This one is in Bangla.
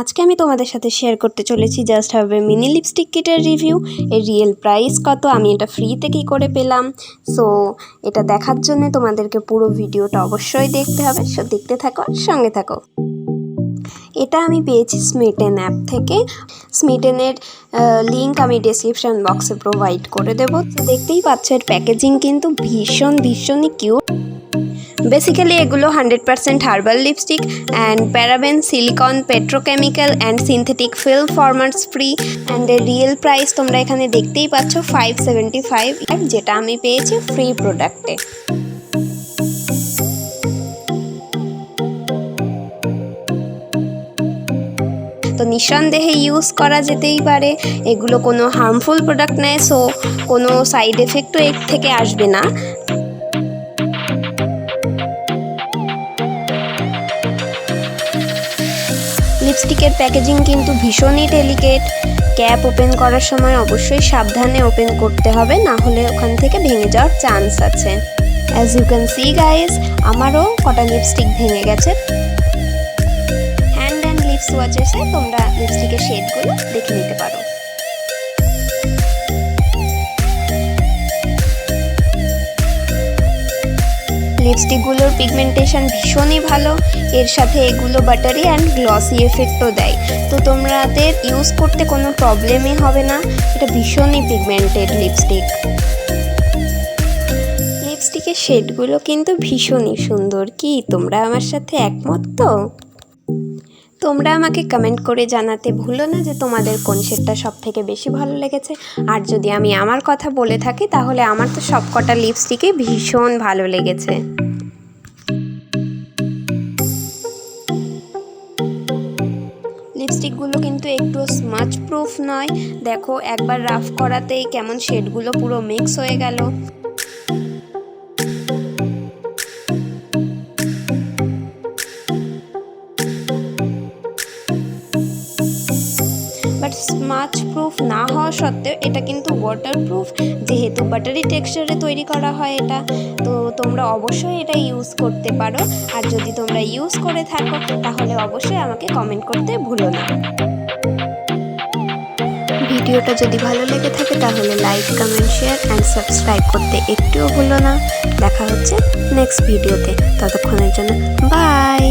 আজকে আমি তোমাদের সাথে শেয়ার করতে চলেছি জাস্ট হার্বের মিনি লিপস্টিক কিটের রিভিউ। এর রিয়েল প্রাইস কত, আমি এটা ফ্রিতে কী করে পেলাম। সো এটা দেখার জন্য তোমাদেরকে পুরো ভিডিওটা অবশ্যই দেখতে হবে। সো দেখতে থাকো, সঙ্গে থাকো। এটা আমি পেয়েছি স্মিটেন অ্যাপ থেকে। স্মিটেনের লিঙ্ক আমি ডেসক্রিপশন বক্সে প্রোভাইড করে দেবো। তো দেখতেই পাচ্ছ এর প্যাকেজিং কিন্তু ভীষণই কিউট। বেসিক্যালি এগুলো 100% herbal lipstick and paraben, silicone, petrochemical and synthetic film formats free. And এর রিয়েল প্রাইস তোমরা এখানে দেখতেই পাচ্ছ 575, যেটা আমি পেয়েছি ফ্রি প্রোডাক্টে। তো নিঃসন্দেহে ইউজ করা যেতেই পারে, এগুলো কোনো হার্মফুল প্রোডাক্ট নয়। সো কোনো সাইড এফেক্টও এর থেকে আসবে না। লিপস্টিকের প্যাকেজিং কিন্তু ভীষণই ডেলিকেট। ক্যাপ ওপেন করার সময় অবশ্যই সাবধানে ওপেন করতে হবে, না হলে ওখান থেকে ভেঙে যাওয়ার চান্স আছে। As you can see guys, আমারও কটা লিপস্টিক ভেঙে গেছে। হ্যান্ড অ্যান্ড লিপস ওয়াচেসে তোমরা লিপস্টিকের শেডগুলো দেখে নিতে পারো। লিপস্টিকগুলোর পিগমেন্টেশন ভীষণই ভালো। এর সাথে এগুলো বাটারি অ্যান্ড গ্লসি এফেক্টও দেয়। তো তোমাদের ইউজ করতে কোনো প্রবলেমই হবে না। এটা ভীষণই পিগমেন্টেড লিপস্টিক। লিপস্টিকের শেডগুলো কিন্তু ভীষণই সুন্দর। কি তোমরা আমার সাথে একমত? তো তোমরা আমাকে কমেন্ট করে জানাতে ভুলো না যে তোমাদের কোন শেডটা সব থেকে বেশি ভালো লেগেছে। আর যদি আমি আমার কথা বলে থাকি, তাহলে আমার তো সব কটা লিপস্টিকই ভীষণ ভালো লেগেছে। লিপস্টিকগুলো কিন্তু একটু স্মাচ প্রুফ নয়। দেখো একবার রাফ করাতেই কেমন শেডগুলো পুরো মিক্স হয়ে গেল। বাট স্মাচ প্রুফ না হওয়া সত্ত্বেও এটা কিন্তু ওয়াটারপ্রুফ, যেহেতু বাটারি টেক্সচারে তৈরি করা হয় এটা। তো তোমরা অবশ্যই এটা ইউজ করতে পারো। আর যদি তোমরা ইউজ করে থাকো, তাহলে অবশ্যই আমাকে কমেন্ট করতে ভুলো না। ভিডিওটা যদি ভালো লেগে থাকে, তাহলে like, comment, share and subscribe করতে একটুও ভুলো না। দেখা হচ্ছে নেক্সট ভিডিওতে। ততক্ষণের জন্য বাই।